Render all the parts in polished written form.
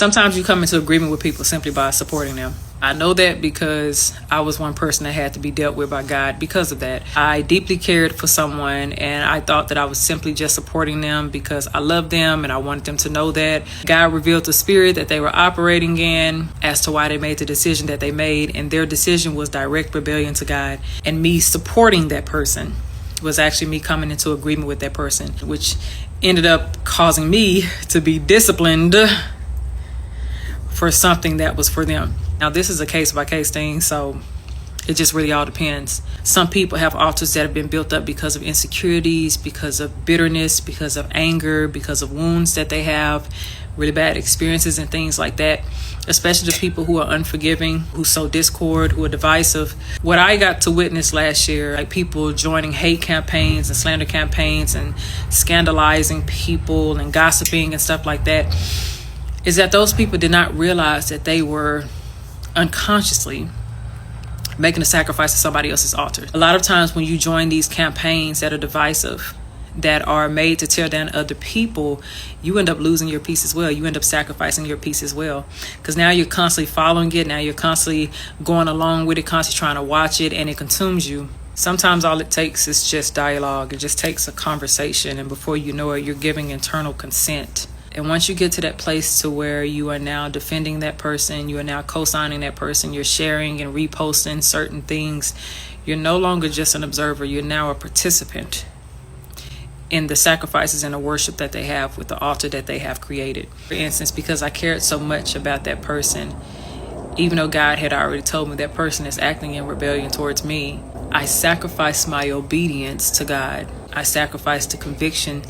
Sometimes you come into agreement with people simply by supporting them. I know that because I was one person that had to be dealt with by God because of that. I deeply cared for someone, and I thought that I was simply just supporting them because I loved them and I wanted them to know that. God revealed the spirit that they were operating in as to why they made the decision that they made, and their decision was direct rebellion to God. And me supporting that person was actually me coming into agreement with that person, which ended up causing me to be disciplined for something that was for them. Now, this is a case-by-case thing, so it just really all depends. Some people have altars that have been built up because of insecurities, because of bitterness, because of anger, because of wounds that they have, really bad experiences and things like that, especially the people who are unforgiving, who sow discord, who are divisive. What I got to witness last year, like people joining hate campaigns and slander campaigns and scandalizing people and gossiping and stuff like that, is that those people did not realize that they were unconsciously making a sacrifice to somebody else's altar. A lot of times when you join these campaigns that are divisive, that are made to tear down other people, you end up losing your peace as well. You end up sacrificing your peace as well. Because now you're constantly following it. Now you're constantly going along with it, constantly trying to watch it, and it consumes you. Sometimes all it takes is just dialogue. It just takes a conversation, and before you know it, you're giving internal consent. And once you get to that place to where you are now defending that person, you are now co-signing that person, you're sharing and reposting certain things, you're no longer just an observer, you're now a participant in the sacrifices and the worship that they have with the altar that they have created. For instance, because I cared so much about that person, even though God had already told me that person is acting in rebellion towards me, I sacrificed my obedience to God. I sacrificed the conviction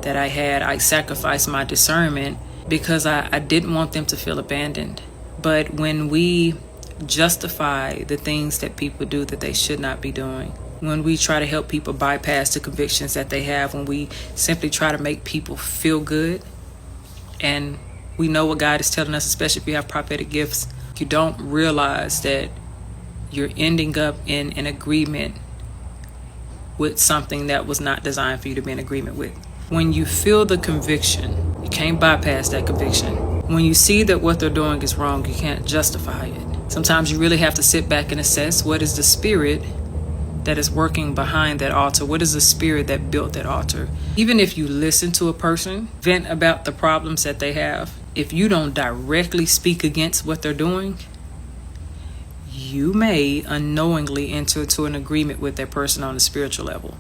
that I had. I sacrificed my discernment because I didn't want them to feel abandoned. But when we justify the things that people do that they should not be doing, when we try to help people bypass the convictions that they have, when we simply try to make people feel good, and we know what God is telling us, especially if you have prophetic gifts, you don't realize that you're ending up in an agreement with something that was not designed for you to be in agreement with. When you feel the conviction, you can't bypass that conviction. When you see that what they're doing is wrong, you can't justify it. Sometimes you really have to sit back and assess what is the spirit that is working behind that altar. What is the spirit that built that altar? Even if you listen to a person vent about the problems that they have, if you don't directly speak against what they're doing, you may unknowingly enter into an agreement with that person on a spiritual level.